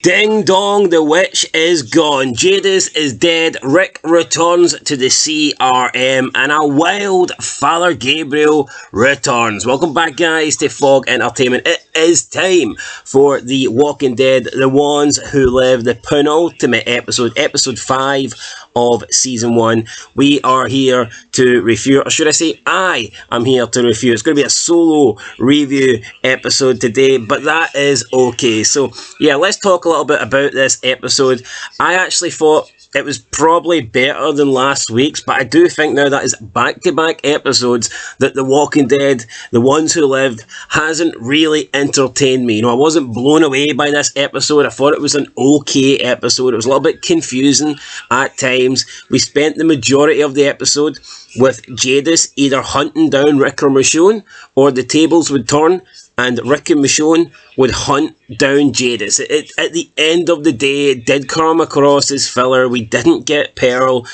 Ding dong, the witch is gone. Jadis is dead. Rick returns to the CRM, and a wild Father Gabriel returns. Welcome back, guys, to Fog Entertainment. It is time for The Walking Dead, The Ones Who Live, the penultimate episode, episode 5 of season 1. We are here to review, or should I say, I am here to review. It's going to be a solo review episode today, but that is okay. So, yeah, let's talk a little bit about this episode. I actually thought it was probably better than last week's, but I do think now that is back-to-back episodes that The Walking Dead, The Ones Who Lived, hasn't really entertained me. You know, I wasn't blown away by this episode. I thought it was an okay episode. It was a little bit confusing at times. We spent the majority of the episode with Jadis either hunting down Rick or Michonne, or the tables would turn and Rick and Michonne would hunt down Jadis. At the end of the day, it did come across as filler. We didn't get Pearl.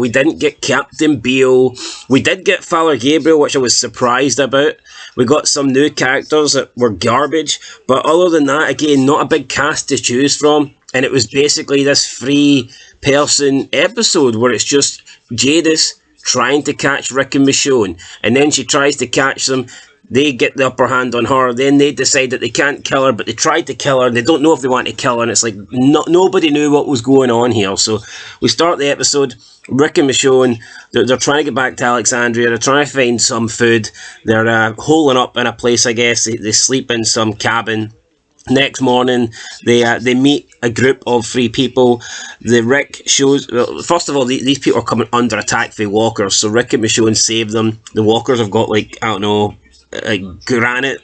We didn't get Captain Beale. We did get Father Gabriel, which I was surprised about. We got some new characters that were garbage. But other than that, again, not a big cast to choose from. And it was basically this three-person episode where it's just Jadis trying to catch Rick and Michonne. And then she tries to catch them. They get the upper hand on her. Then they decide that they can't kill her, but they tried to kill her. They don't know if they want to kill her, and it's like nobody knew what was going on here. So we start the episode. Rick and Michonne, they're trying to get back to Alexandria. They're trying to find some food. They're holing up in a place, I guess. They sleep in some cabin. Next morning, they meet a group of 3 people. The Rick shows... Well, first of all, these people are coming under attack for walkers, so Rick and Michonne save them. The walkers have got, like, I don't know, a granite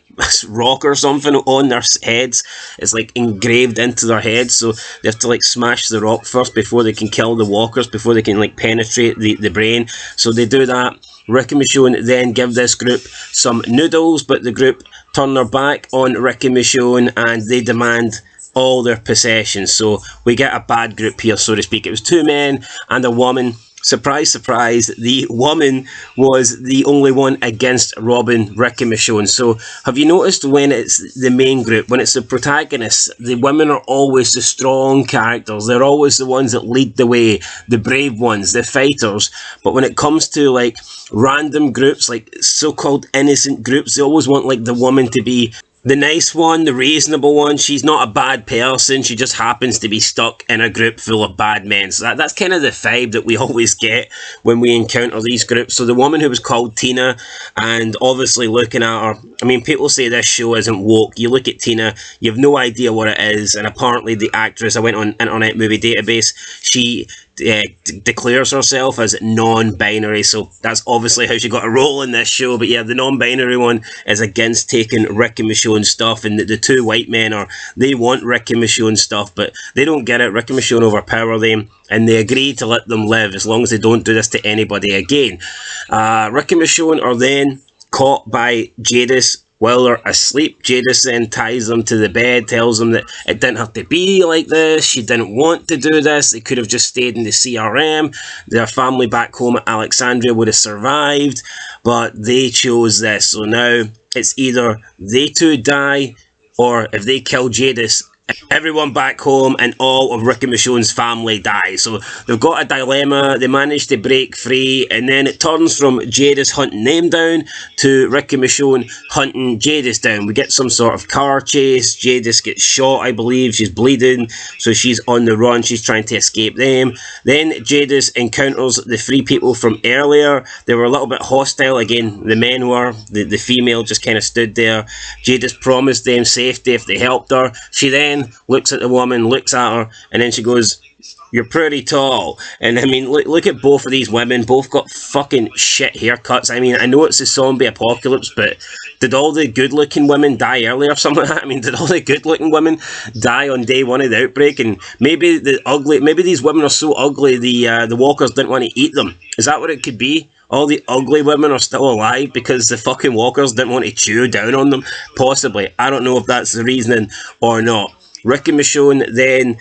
rock or something on their heads. It's like engraved into their heads, so they have to like smash the rock first before they can kill the walkers, before they can like penetrate the brain. So they do that. Rick and Michonne then give this group some noodles, but the group turn their back on Rick and Michonne and they demand all their possessions. So we get a bad group here, so to speak. It was 2 men and a woman. Surprise, surprise, the woman was the only one against Robin, Rick and Michonne. So have you noticed when it's the main group, when it's the protagonists, the women are always the strong characters. They're always the ones that lead the way, the brave ones, the fighters. But when it comes to like random groups, like so-called innocent groups, they always want like the woman to be the nice one, the reasonable one. She's not a bad person. She just happens to be stuck in a group full of bad men. So that's kind of the vibe that we always get when we encounter these groups. So the woman who was called Tina, and obviously looking at her, I mean, people say this show isn't woke. You look at Tina, you have no idea what it is. And apparently the actress, I went on Internet Movie Database, she declares herself as non-binary, so that's obviously how she got a role in this show. But yeah, the non-binary one is against taking Rick and Michonne stuff, and the 2 white men they want Rick and Michonne stuff, but they don't get it. Rick and Michonne overpower them, and they agree to let them live as long as they don't do this to anybody again. Rick and Michonne are then caught by Jadis while they're asleep. Jadis then ties them to the bed, tells them that it didn't have to be like this. She didn't want to do this. They could have just stayed in the CRM. Their family back home at Alexandria would have survived, but they chose this. So now it's either they 2 die, or if they kill Jadis, everyone back home and all of Rick and Michonne's family die. So they've got a dilemma. They manage to break free, and then it turns from Jadis hunting them down to Rick and Michonne hunting Jadis down. We get some sort of car chase. Jadis gets shot, I believe. She's bleeding, so she's on the run. She's trying to escape them. Then Jadis encounters the 3 people from earlier. They were a little bit hostile. Again, the men were. The female just kind of stood there. Jadis promised them safety if they helped her. She then looks at the woman, looks at her, and then she goes, "You're pretty tall." And I mean, look at both of these women. Both got fucking shit haircuts. I mean, I know it's a zombie apocalypse, but did all the good-looking women die early or something like that? I mean, did all the good-looking women die on day 1 of the outbreak? And maybe these women are so ugly, the walkers didn't want to eat them. Is that what it could be? All the ugly women are still alive because the fucking walkers didn't want to chew down on them? Possibly. I don't know if that's the reasoning or not. Rick and Michonne then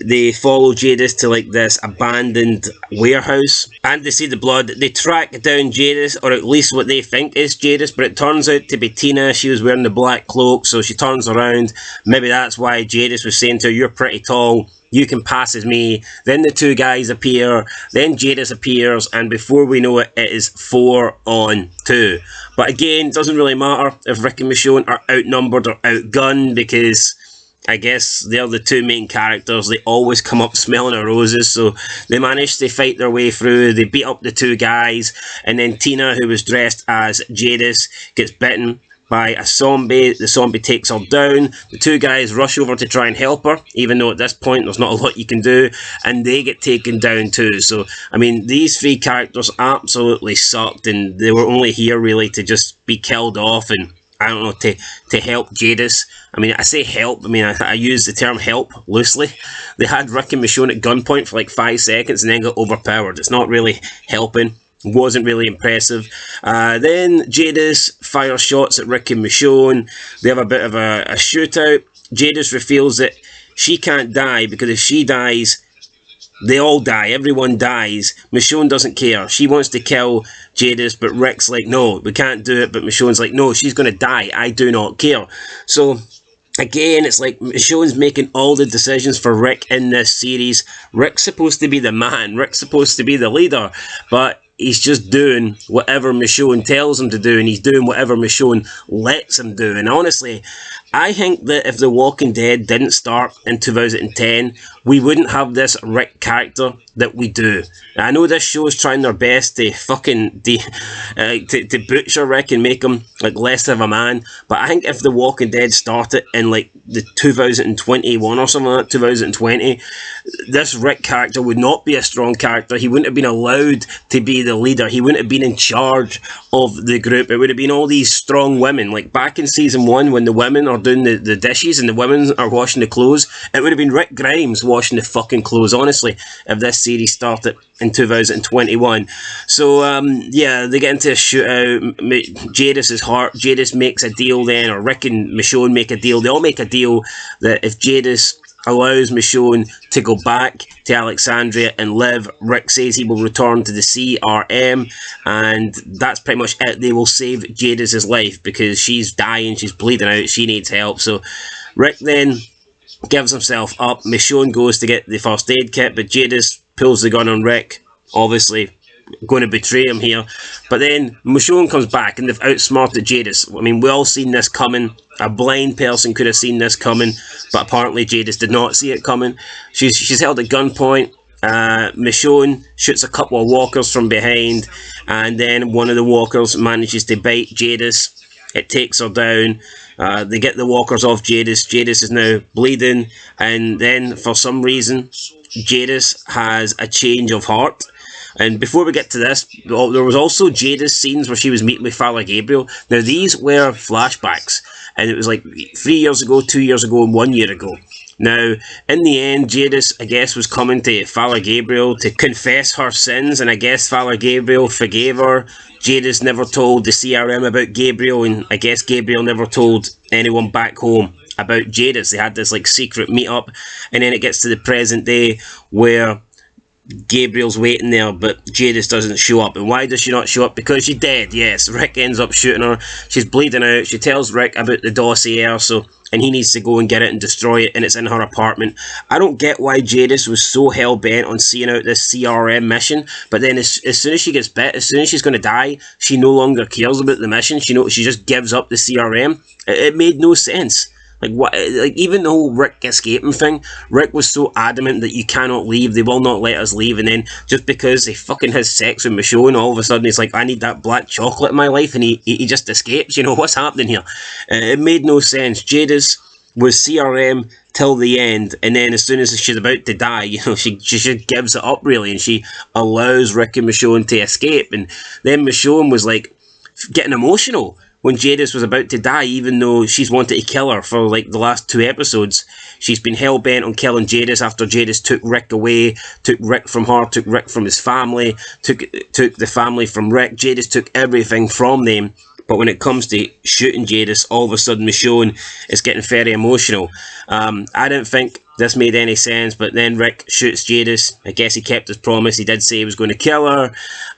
they follow Jadis to like this abandoned warehouse and they see the blood. They track down Jadis, or at least what they think is Jadis, but it turns out to be Tina. She was wearing the black cloak, so she turns around. Maybe that's why Jadis was saying to her, "You're pretty tall, you can pass as me." Then the two guys appear, then Jadis appears, and before we know it, it is 4-on-2. But again, it doesn't really matter if Rick and Michonne are outnumbered or outgunned, because I guess they're the two main characters. They always come up smelling of roses, so they manage to fight their way through. They beat up the two guys, and then Tina, who was dressed as Jadis, gets bitten by a zombie. The zombie takes her down. The two guys rush over to try and help her, even though at this point there's not a lot you can do, and they get taken down too. So, I mean, these three characters absolutely sucked, and they were only here really to just be killed off and, I don't know, to help Jadis. I mean, I say help, I mean, I use the term help loosely. They had Rick and Michonne at gunpoint for like 5 seconds and then got overpowered. It's not really helping. Wasn't really impressive. Then Jadis fires shots at Rick and Michonne. They have a bit of a shootout. Jadis reveals that she can't die, because if she dies, they all die. Everyone dies. Michonne doesn't care. She wants to kill Jadis, but Rick's like, no, we can't do it. But Michonne's like, no, she's going to die. I do not care. So, again, it's like Michonne's making all the decisions for Rick in this series. Rick's supposed to be the man. Rick's supposed to be the leader. But he's just doing whatever Michonne tells him to do, and he's doing whatever Michonne lets him do. And honestly, I think that if The Walking Dead didn't start in 2010, we wouldn't have this Rick character that we do. I know this show is trying their best to fucking to butcher Rick and make him like less of a man, but I think if The Walking Dead started in like the 2021 or something like that, 2020, this Rick character would not be a strong character. He wouldn't have been allowed to be the leader. He wouldn't have been in charge of the group. It would have been all these strong women. Like back in season 1, when the women are doing the dishes and the women are washing the clothes, it would have been Rick Grimes washing the fucking clothes, honestly, if this series started in 2021. So, yeah, they get into a shootout. Jadis' heart. Jadis makes a deal then, or Rick and Michonne make a deal. They all make a deal that if Jadis allows Michonne to go back to Alexandria and live, Rick says he will return to the CRM, and that's pretty much it. They will save Jadis' life because she's dying, she's bleeding out, she needs help. So Rick then gives himself up. Michonne goes to get the first aid kit, but Jadis pulls the gun on Rick, obviously going to betray him here. But then Michonne comes back and they've outsmarted Jadis. I mean, we all seen this coming. A blind person could have seen this coming, but apparently Jadis did not see it coming. She's held at gunpoint. Michonne shoots a couple of walkers from behind, and then one of the walkers manages to bite Jadis. It takes her down. They get the walkers off Jadis. Jadis is now bleeding, and then for some reason Jadis has a change of heart. And before we get to this, there was also Jadis scenes where she was meeting with Father Gabriel. Now these were flashbacks, and it was like 3 years ago, 2 years ago, and 1 year ago. Now, in the end, Jadis, I guess, was coming to Father Gabriel to confess her sins, and I guess Father Gabriel forgave her. Jadis never told the CRM about Gabriel, and I guess Gabriel never told anyone back home about Jadis. They had this like secret meetup, and then it gets to the present day where Gabriel's waiting there, but Jadis doesn't show up. And why does she not show up? Because she's dead, yes. Rick ends up shooting her. She's bleeding out. She tells Rick about the dossier, and he needs to go and get it and destroy it, and it's in her apartment. I don't get why Jadis was so hell-bent on seeing out this CRM mission, but then as soon as she gets bit, as soon as she's going to die, she no longer cares about the mission. She just gives up the CRM. It made no sense. Like, what? Like, even the whole Rick escaping thing, Rick was so adamant that you cannot leave, they will not let us leave, and then just because he fucking has sex with Michonne, all of a sudden he's like, I need that black chocolate in my life, and he just escapes. You know, what's happening here? It made no sense. Jadis was CRM till the end, and then as soon as she's about to die, you know, she just gives it up, really, and she allows Rick and Michonne to escape. And then Michonne was like getting emotional when Jadis was about to die, even though she's wanted to kill her for like the last 2 episodes. She's been hell-bent on killing Jadis after Jadis took Rick away, took Rick from her, took Rick from his family, took the family from Rick. Jadis took everything from them. But when it comes to shooting Jadis, all of a sudden Michonne is getting very emotional. I didn't think this made any sense, but then Rick shoots Jadis. I guess he kept his promise. He did say he was going to kill her.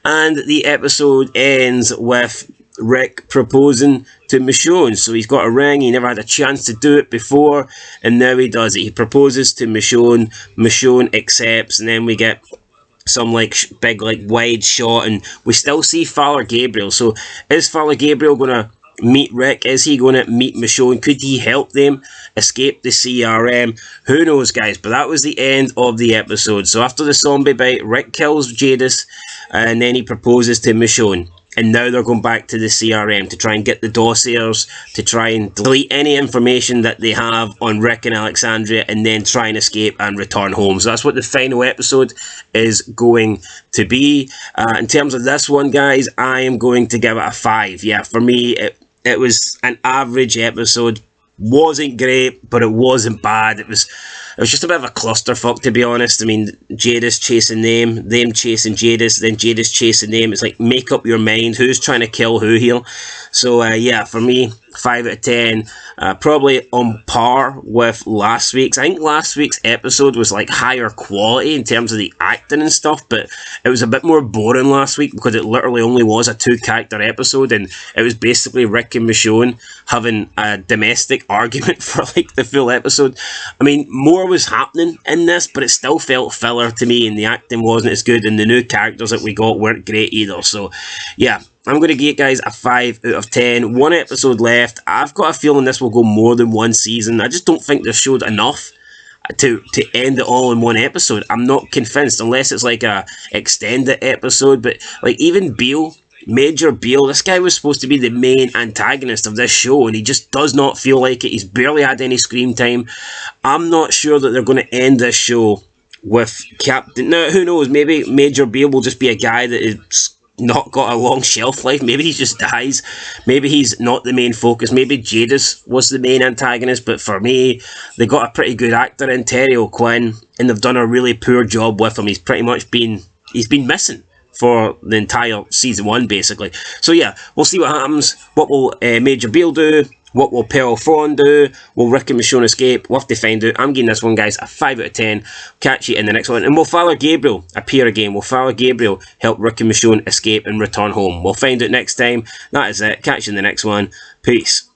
And the episode ends with Rick proposing to Michonne. So he's got a ring. He never had a chance to do it before, and now he does it. He proposes to Michonne. Michonne accepts, and then we get some big wide shot, and we still see Father Gabriel. So is Father Gabriel gonna meet Rick? Is he gonna meet Michonne? Could he help them escape the CRM? Who knows, guys? But that was the end of the episode. So after the zombie bite, Rick kills Jadis, and then he proposes to Michonne. And now they're going back to the CRM to try and get the dossiers, to try and delete any information that they have on Rick and Alexandria, and then try and escape and return home. So that's what the final episode is going to be. In terms of this one, guys, I am going to give it a 5. Yeah, for me, it was an average episode. Wasn't great, but it wasn't bad. It was just a bit of a clusterfuck, to be honest. I mean, Jadis chasing them chasing Jadis, then Jadis chasing them. It's like, make up your mind. Who's trying to kill who here? So, yeah, for me, 5 out of 10. Probably on par with last week's. I think last week's episode was like higher quality in terms of the acting and stuff, but it was a bit more boring last week because it literally only was a 2-character episode, and it was basically Rick and Michonne having a domestic argument for like the full episode. I mean, more was happening in this, but it still felt filler to me, and the acting wasn't as good, and the new characters that we got weren't great either. So, yeah. I'm going to give you guys a 5 out of 10. One episode left. I've got a feeling this will go more than one season. I just don't think they've showed enough to end it all in one episode. I'm not convinced, unless it's like a extended episode. But like even Beale, Major Beale, this guy was supposed to be the main antagonist of this show, and he just does not feel like it. He's barely had any screen time. I'm not sure that they're going to end this show with Captain... Now, who knows? Maybe Major Beale will just be a guy that is not got a long shelf life. Maybe he just dies. Maybe he's not the main focus. Maybe Jadis was the main antagonist, but for me, they got a pretty good actor in Terry O'Quinn, and they've done a really poor job with him. He's pretty much been missing for the entire season 1, basically. So yeah, we'll see what happens. What will Major Beale do? What will Pearl Thorne do? Will Rick and Michonne escape? We'll have to find out. I'm giving this one, guys, a 5 out of 10. Catch you in the next one. And will Father Gabriel appear again? Will Father Gabriel help Rick and Michonne escape and return home? We'll find out next time. That is it. Catch you in the next one. Peace.